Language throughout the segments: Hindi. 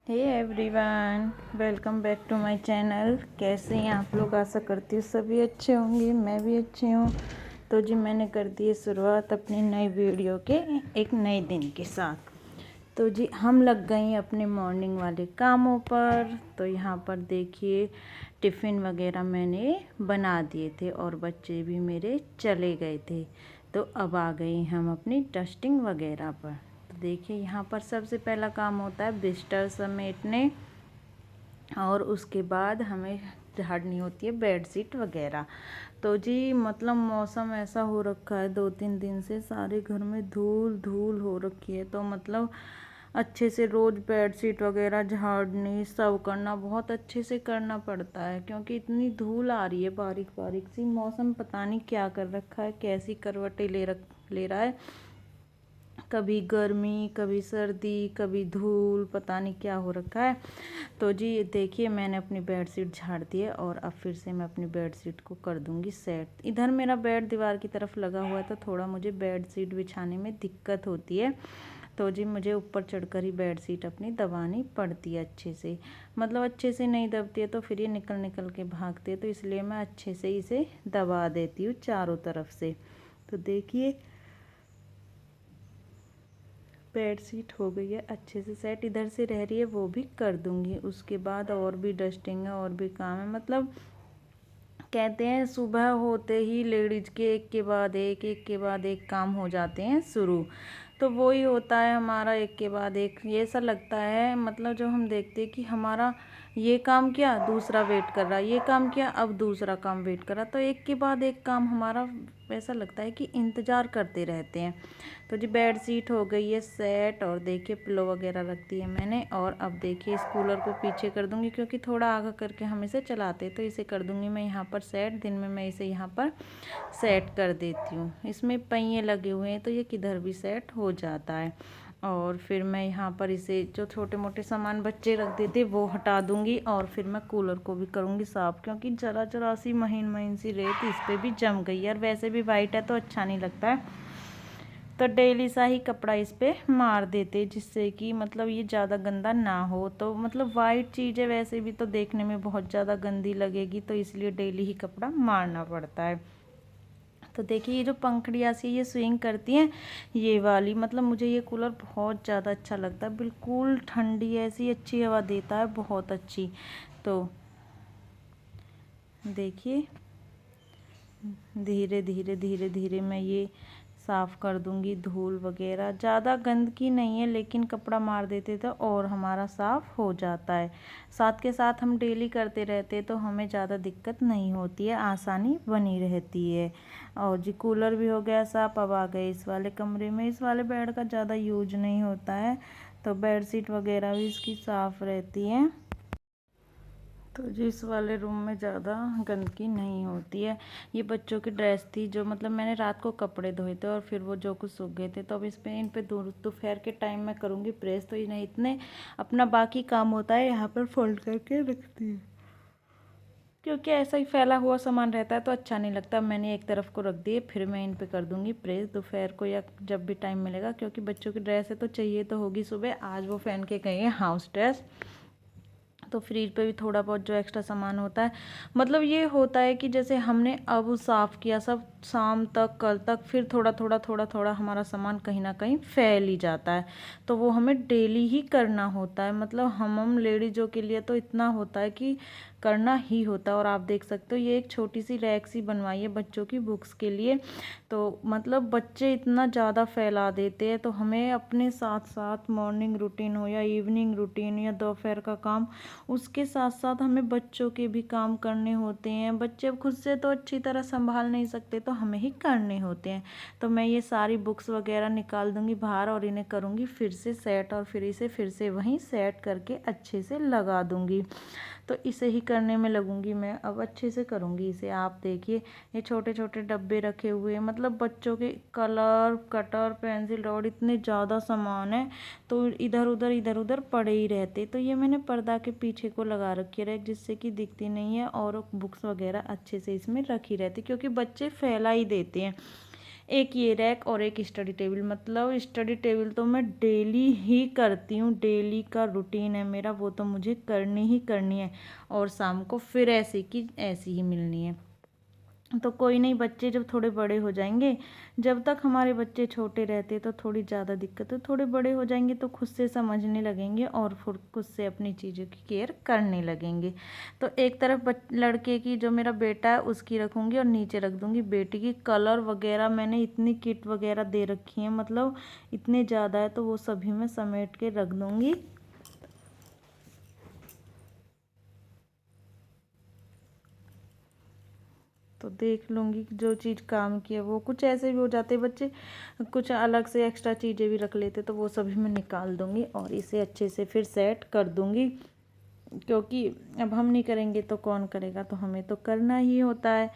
Hey everyone, welcome back to my channel. कैसे हैं आप लोग? आशा करती हूँ सभी अच्छे होंगे, मैं भी अच्छी हूँ। तो जी मैंने कर दी है शुरुआत अपनी नई वीडियो के एक नए दिन के साथ। तो जी हम लग गए हैं अपने मॉर्निंग वाले कामों पर। तो यहाँ पर देखिए टिफ़िन वगैरह मैंने बना दिए थे और बच्चे भी मेरे चले गए थे। तो अब आ गए हम अपनी डस्टिंग वगैरह पर। तो देखिए यहाँ पर सबसे पहला काम होता है बिस्तर समेटने और उसके बाद हमें झाड़नी होती है बेडशीट वगैरह। तो जी मतलब मौसम ऐसा हो रखा है 2-3 दिन से सारे घर में धूल धूल हो रखी है। तो मतलब अच्छे से रोज़ बेडशीट वगैरह झाड़नी सब करना बहुत अच्छे से करना पड़ता है, क्योंकि इतनी धूल आ रही है बारीक बारीक सी। मौसम पता नहीं क्या कर रखा है, कैसी करवटें ले रहा है, कभी गर्मी कभी सर्दी कभी धूल, पता नहीं क्या हो रखा है। तो जी देखिए मैंने अपनी बेडशीट झाड़ दी है और अब फिर से मैं अपनी बेडशीट को कर दूंगी सेट। इधर मेरा बेड दीवार की तरफ लगा हुआ है तो थोड़ा मुझे बेडशीट बिछाने में दिक्कत होती है। तो जी मुझे ऊपर चढ़कर ही बेडशीट अपनी दबानी पड़ती है अच्छे से। मतलब अच्छे से नहीं दबती है तो फिर ये निकल निकल के भागती है, तो इसलिए मैं अच्छे से इसे दबा देती हूँ चारों तरफ से। तो देखिए बेडशीट हो गई है अच्छे से सेट। इधर से रह रही है वो भी कर दूंगी। उसके बाद और भी डस्टिंग है और भी काम है। मतलब कहते हैं सुबह होते ही लेडीज के एक के बाद एक काम हो जाते हैं शुरू। तो वही होता है हमारा एक के बाद एक। ये ऐसा लगता है मतलब जब हम देखते हैं कि हमारा ये काम किया दूसरा वेट कर रहा, ये काम किया अब दूसरा काम वेट कर रहा, तो एक के बाद एक काम हमारा ऐसा लगता है कि इंतज़ार करते रहते हैं। तो जी बेड शीट हो गई है सेट और देखिए पिलो वगैरह रख दी है मैंने। और अब देखिए इस कूलर को पीछे कर दूंगी क्योंकि थोड़ा आगे करके हम इसे चलाते, तो इसे कर दूंगी मैं यहाँ पर सेट। दिन में मैं इसे यहाँ पर सेट कर देती हूँ। इसमें पहिए लगे हुए हैं तो ये किधर भी सेट हो जाता है। और फिर मैं यहाँ पर इसे जो छोटे मोटे सामान बच्चे रख देते वो हटा दूंगी और फिर मैं कूलर को भी करूँगी साफ़, क्योंकि जरा जरा सी महीन महीन सी रेत इस पर भी जम गई है और वैसे भी वाइट है तो अच्छा नहीं लगता है। तो डेली सा ही कपड़ा इस पे मार देते जिससे कि मतलब ये ज़्यादा गंदा ना हो। तो मतलब वाइट चीज़ें वैसे भी तो देखने में बहुत ज़्यादा गंदी लगेगी, तो इसलिए डेली ही कपड़ा मारना पड़ता है। तो देखिए ये जो पंखड़ियाँ सी ये स्विंग करती हैं ये वाली, मतलब मुझे ये कूलर बहुत ज़्यादा अच्छा लगता है। बिल्कुल ठंडी ऐसी अच्छी हवा देता है, बहुत अच्छी। तो देखिए धीरे धीरे धीरे धीरे मैं ये साफ़ कर दूंगी। धूल वगैरह ज़्यादा गंदगी नहीं है लेकिन कपड़ा मार देते तो और हमारा साफ़ हो जाता है। साथ के साथ हम डेली करते रहते तो हमें ज़्यादा दिक्कत नहीं होती है, आसानी बनी रहती है। और जी कूलर भी हो गया साफ़। अब आ गए इस वाले कमरे में। इस वाले बेड का ज़्यादा यूज नहीं होता है तो बेडशीट वगैरह भी इसकी साफ़ रहती है। तो जी इस वाले रूम में ज़्यादा गंदगी नहीं होती है। ये बच्चों की ड्रेस थी जो मतलब मैंने रात को कपड़े धोए थे और फिर वो जो कुछ सूख गए थे, तो अब इन पे दोपहर के टाइम में करूँगी प्रेस। तो इन्हें इतने अपना बाकी काम होता है यहाँ पर फोल्ड करके रखती है, क्योंकि ऐसा ही फैला हुआ सामान रहता है तो अच्छा नहीं लगता। मैंने एक तरफ को रख दिए, फिर मैं इन पे कर दूंगी प्रेस दोपहर को या जब भी टाइम मिलेगा, क्योंकि बच्चों की ड्रेस है तो चाहिए तो होगी। सुबह आज वो पहन के गए हैं हाउस ड्रेस, तो फ्रिज पे भी थोड़ा बहुत जो एक्स्ट्रा सामान होता है, मतलब ये होता है कि जैसे हमने अब साफ़ किया सब शाम तक कल तक, फिर थोड़ा थोड़ा हमारा सामान कहीं ना कहीं फैल ही जाता है। तो वो हमें डेली ही करना होता है। मतलब हम लेडीज़ों के लिए तो इतना होता है कि करना ही होता है। और आप देख सकते हो ये एक छोटी सी रैक सी बनवाई है बच्चों की बुक्स के लिए। तो मतलब बच्चे इतना ज़्यादा फैला देते हैं तो हमें अपने साथ साथ मॉर्निंग रूटीन हो या इवनिंग रूटीन या दोपहर का काम, उसके साथ साथ हमें बच्चों के भी काम करने होते हैं। बच्चे खुद से तो अच्छी तरह संभाल नहीं सकते तो हमें ही करने होते हैं। तो मैं ये सारी बुक्स वगैरह निकाल दूंगी बाहर और इन्हें करूँगी फिर से सेट और फिर इसे फिर से वहीं सेट करके अच्छे से लगा दूंगी। तो इसे ही करने में लगूंगी मैं। अब अच्छे से करूँगी इसे। आप देखिए ये छोटे छोटे डब्बे रखे हुए हैं, मतलब बच्चों के कलर कटर पेंसिल रॉड इतने ज़्यादा सामान है तो इधर उधर पड़े ही रहते। तो ये मैंने पर्दा के पीछे को लगा रखी है जिससे कि दिखती नहीं है और बुक्स वगैरह अच्छे से इसमें रखी रहती, क्योंकि बच्चे फैला ही देते हैं। एक ये रैक और एक स्टडी टेबल। मतलब स्टडी टेबल तो मैं डेली ही करती हूँ, डेली का रूटीन है मेरा, वो तो मुझे करनी ही करनी है। और शाम को फिर ऐसी की ऐसी ही मिलनी है। तो कोई नहीं, बच्चे जब थोड़े बड़े हो जाएंगे, जब तक हमारे बच्चे छोटे रहते तो थोड़ी ज़्यादा दिक्कत है, थोड़े बड़े हो जाएंगे तो खुद से समझने लगेंगे और फिर खुद से अपनी चीज़ों की केयर करने लगेंगे। तो एक तरफ लड़के की, जो मेरा बेटा है, उसकी रखूँगी और नीचे रख दूँगी बेटी की। कलर वगैरह मैंने इतनी किट वगैरह दे रखी है, मतलब इतने ज़्यादा है, तो वो सभी मैं समेट के रख दूँगी। तो देख लूँगी जो चीज़ काम की है वो। कुछ ऐसे भी हो जाते बच्चे, कुछ अलग से एक्स्ट्रा चीज़ें भी रख लेते, तो वो सभी मैं निकाल दूँगी और इसे अच्छे से फिर सेट कर दूँगी। क्योंकि अब हम नहीं करेंगे तो कौन करेगा, तो हमें तो करना ही होता है।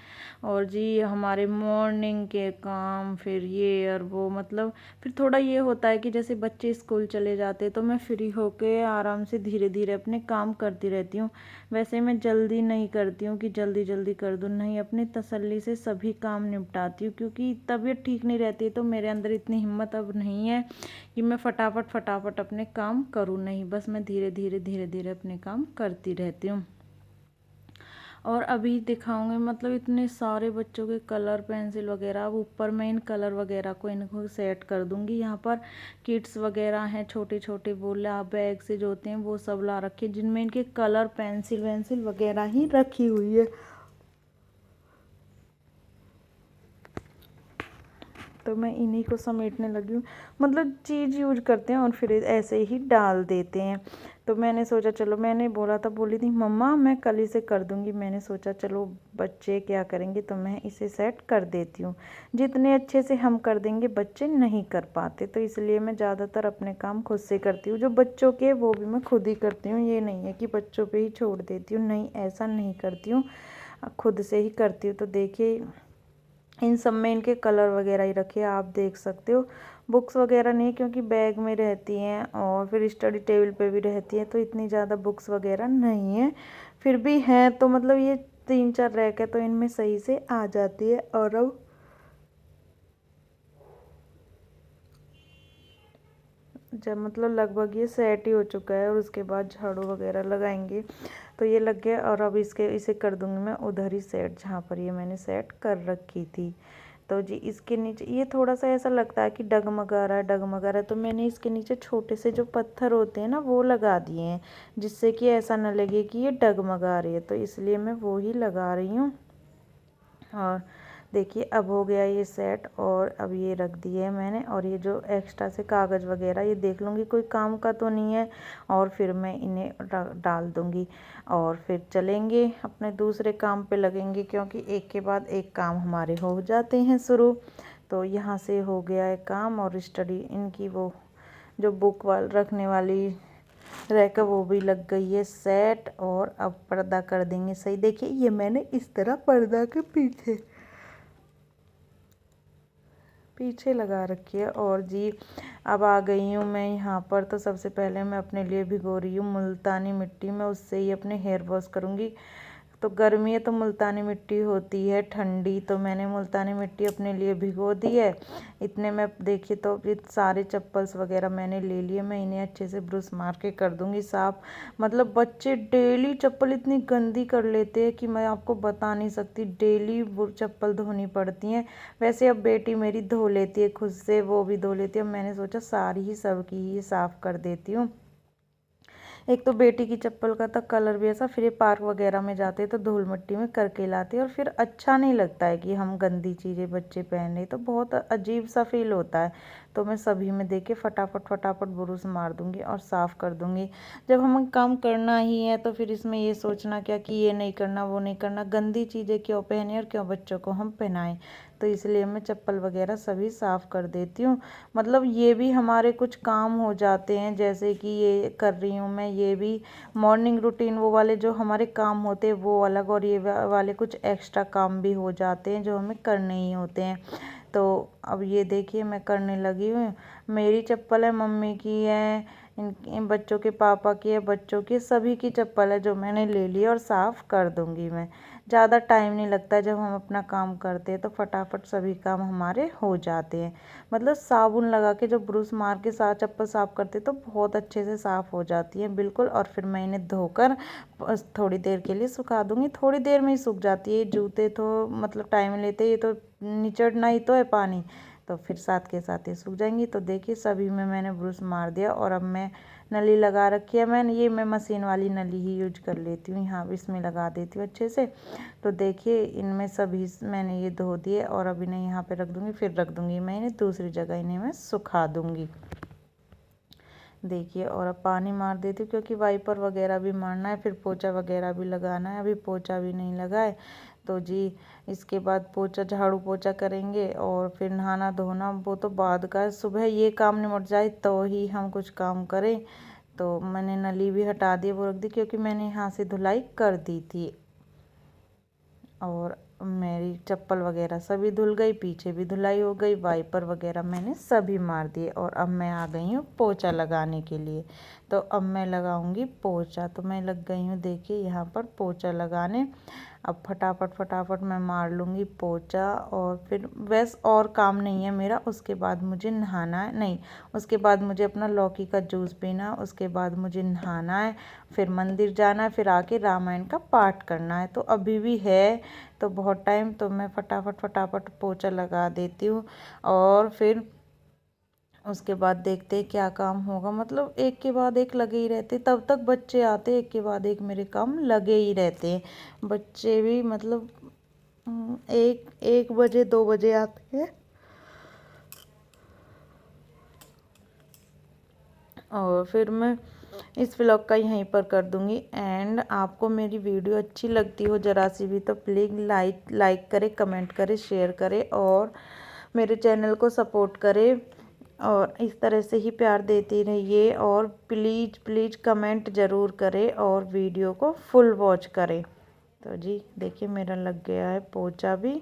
और जी हमारे मॉर्निंग के काम, फिर ये और वो, मतलब फिर थोड़ा ये होता है कि जैसे बच्चे स्कूल चले जाते तो मैं फ्री होके आराम से धीरे धीरे अपने काम करती रहती हूँ। वैसे मैं जल्दी नहीं करती हूँ कि जल्दी जल्दी कर दूँ, नहीं, अपनी तसल्ली से सभी काम निपटाती हूँ। क्योंकि तबीयत ठीक नहीं रहती है तो मेरे अंदर इतनी हिम्मत अब नहीं है कि मैं फटाफट फटाफट अपने काम करूँ, नहीं, बस मैं धीरे धीरे अपने काम करती रहती हूँ। और अभी दिखाऊंगी, मतलब इतने सारे बच्चों के कलर पेंसिल वगैरह। अब ऊपर मैं इन कलर वगैरह को इनको सेट कर दूंगी। यहाँ पर किट्स वगैरह हैं, छोटे छोटे बोला बैग से जो होते हैं वो सब ला रखे, जिनमें इनके कलर पेंसिल वेंसिल वगैरह ही रखी हुई है। तो मैं इन्हीं को समेटने लगी हूँ। मतलब चीज़ यूज करते हैं और फिर ऐसे ही डाल देते हैं। तो मैंने सोचा चलो, मैंने बोला था, बोली थी मम्मा मैं कल इसे कर दूँगी। मैंने सोचा चलो बच्चे क्या करेंगे, तो मैं इसे सेट कर देती हूँ। जितने अच्छे से हम कर देंगे बच्चे नहीं कर पाते, तो इसलिए मैं ज़्यादातर अपने काम खुद से करती हूँ। जो बच्चों के वो भी मैं खुद ही करती हूँ, ये नहीं है कि बच्चों पर ही छोड़ देती हूँ, नहीं, ऐसा नहीं करती हूँ, खुद से ही करती हूँ। तो देखिए इन सब में इनके कलर वगैरह ही रखे, आप देख सकते हो। बुक्स वगैरह नहीं, क्योंकि बैग में रहती हैं और फिर स्टडी टेबल पे भी रहती हैं, तो इतनी ज़्यादा बुक्स वगैरह नहीं है। फिर भी हैं तो मतलब ये 3-4 रैक है, तो इनमें सही से आ जाती है। और अब जब मतलब लगभग ये सेट ही हो चुका है और उसके बाद झाड़ू वगैरह लगाएंगे, तो ये लग गया। और अब इसे कर दूंगी मैं उधर ही सेट, जहाँ पर ये मैंने सेट कर रखी थी। तो जी इसके नीचे ये थोड़ा सा ऐसा लगता है कि डगमगा रहा है, डगमगा रहा है, तो मैंने इसके नीचे छोटे से जो पत्थर होते हैं ना वो लगा दिए हैं, जिससे कि ऐसा न लगे कि ये डगमगा रही है, तो इसलिए मैं वो ही लगा रही हूँ। और देखिए अब हो गया ये सेट, और अब ये रख दिए है मैंने। और ये जो एक्स्ट्रा से कागज़ वगैरह, ये देख लूँगी कोई काम का तो नहीं है, और फिर मैं इन्हें डाल दूँगी और फिर चलेंगे अपने दूसरे काम पे लगेंगे, क्योंकि एक के बाद एक काम हमारे हो जाते हैं शुरू। तो यहाँ से हो गया है काम, और स्टडी इनकी वो जो बुक रखने वाली रैक वो भी लग गई है सेट। और अब पर्दा कर देंगे सही। देखिए ये मैंने इस तरह पर्दा के पीछे पीछे लगा रखी है। और जी अब आ गई हूँ मैं यहाँ पर। तो सबसे पहले मैं अपने लिए भिगो रही हूँ मुल्तानी मिट्टी में, उससे ही अपने हेयर वॉश करूँगी। तो गर्मी है तो मुल्तानी मिट्टी होती है ठंडी, तो मैंने मुल्तानी मिट्टी अपने लिए भिगो दी है। इतने में देखिए तो ये सारे चप्पल्स वगैरह मैंने ले लिए, मैं इन्हें अच्छे से ब्रश मार के कर दूंगी साफ़। मतलब बच्चे डेली चप्पल इतनी गंदी कर लेते हैं कि मैं आपको बता नहीं सकती, डेली वो चप्पल धोनी पड़ती हैं। वैसे अब बेटी मेरी धो लेती है खुद से, वो भी धो लेती है। अब मैंने सोचा सारी ही सबकी ही साफ़ कर देती हूँ। एक तो बेटी की चप्पल का था कलर भी ऐसा, फिर ये पार्क वगैरह में जाते तो धूल मिट्टी में करके लाते, और फिर अच्छा नहीं लगता है कि हम गंदी चीज़ें बच्चे पहने, तो बहुत अजीब सा फील होता है। तो मैं सभी में देके फटाफट फटाफट बुरुस मार दूंगी और साफ़ कर दूंगी। जब हमें काम करना ही है तो फिर इसमें ये सोचना क्या कि ये नहीं करना वो नहीं करना, गंदी चीज़ें क्यों पहने और क्यों बच्चों को हम पहनाएं। तो इसलिए मैं चप्पल वगैरह सभी साफ़ कर देती हूँ। मतलब ये भी हमारे कुछ काम हो जाते हैं, जैसे कि ये कर रही हूँ मैं, ये भी मॉर्निंग रूटीन, वो वाले जो हमारे काम होते हैं वो अलग, और ये वाले कुछ एक्स्ट्रा काम भी हो जाते हैं जो हमें करने ही होते हैं। तो अब ये देखिए मैं करने लगी हूँ। मेरी चप्पल है, मम्मी की है, इन बच्चों के पापा की है, बच्चों की, सभी की चप्पल है जो मैंने ले ली और साफ़ कर दूँगी मैं। ज़्यादा टाइम नहीं लगता जब हम अपना काम करते हैं, तो फटाफट सभी काम हमारे हो जाते हैं। मतलब साबुन लगा के जो ब्रश मार के साथ चप्पल साफ़ करते तो बहुत अच्छे से साफ़ हो जाती है बिल्कुल। और फिर मैं इन्हें धोकर थोड़ी देर के लिए सुखा दूँगी, थोड़ी देर में ही सूख जाती है। जूते तो मतलब टाइम लेते, ये तो निचड़ना ही तो है पानी, तो फिर साथ के साथ ही सूख जाएंगी। तो देखिए सभी में मैंने ब्रश मार दिया। और अब मैं नली लगा रखी है, मैं मशीन वाली नली ही यूज कर लेती हूँ, यहाँ इसमें लगा देती हूँ अच्छे से। तो देखिए इनमें सभी मैंने ये धो दिए और अब इन्हें यहाँ पे रख दूँगी, फिर रख दूँगी मैं इन्हें दूसरी जगह, इन्हें मैं सुखा दूँगी। देखिए और अब पानी मार देती हूँ, क्योंकि वाइपर वगैरह भी मारना है, फिर पोछा वगैरह भी लगाना है। अभी पोछा भी नहीं लगाए तो जी इसके बाद पोछा झाड़ू पोछा करेंगे और फिर नहाना धोना वो तो बाद का है। सुबह ये काम निपट जाए तो ही हम कुछ काम करें। तो मैंने नली भी हटा दी, वो रख दी, क्योंकि मैंने यहाँ से धुलाई कर दी थी। और मेरी चप्पल वगैरह सभी धुल गई, पीछे भी धुलाई हो गई, वाइपर वगैरह मैंने सभी मार दिए। और अब मैं आ गई हूँ पोछा लगाने के लिए। तो अब मैं लगाऊंगी पोछा। तो मैं लग गई हूँ देखिए यहाँ पर पोछा लगाने। अब फटाफट फटाफट मैं मार लूँगी पोछा। और फिर बस और काम नहीं है मेरा। उसके बाद मुझे नहाना है, नहीं उसके बाद मुझे अपना लौकी का जूस पीना है, उसके बाद मुझे नहाना है, फिर मंदिर जाना है, फिर आके रामायण का पाठ करना है। तो अभी भी है तो बहुत टाइम, तो मैं फटाफट फटाफट पोछा लगा देती हूँ। और फिर उसके बाद देखते हैं क्या काम होगा। मतलब एक के बाद एक लगे ही रहते, तब तक बच्चे आते, एक के बाद एक मेरे काम लगे ही रहते हैं। बच्चे भी मतलब 1 बजे 2 बजे आते हैं। और फिर मैं इस व्लॉग का यहीं पर कर दूंगी एंड। आपको मेरी वीडियो अच्छी लगती हो ज़रा सी भी तो प्लीज़ लाइक करें, कमेंट करें, शेयर करें और मेरे चैनल को सपोर्ट करें। और इस तरह से ही प्यार देती रहिए। और प्लीज़ प्लीज़ कमेंट ज़रूर करें और वीडियो को फुल वॉच करें। तो जी देखिए मेरा लग गया है पोछा भी।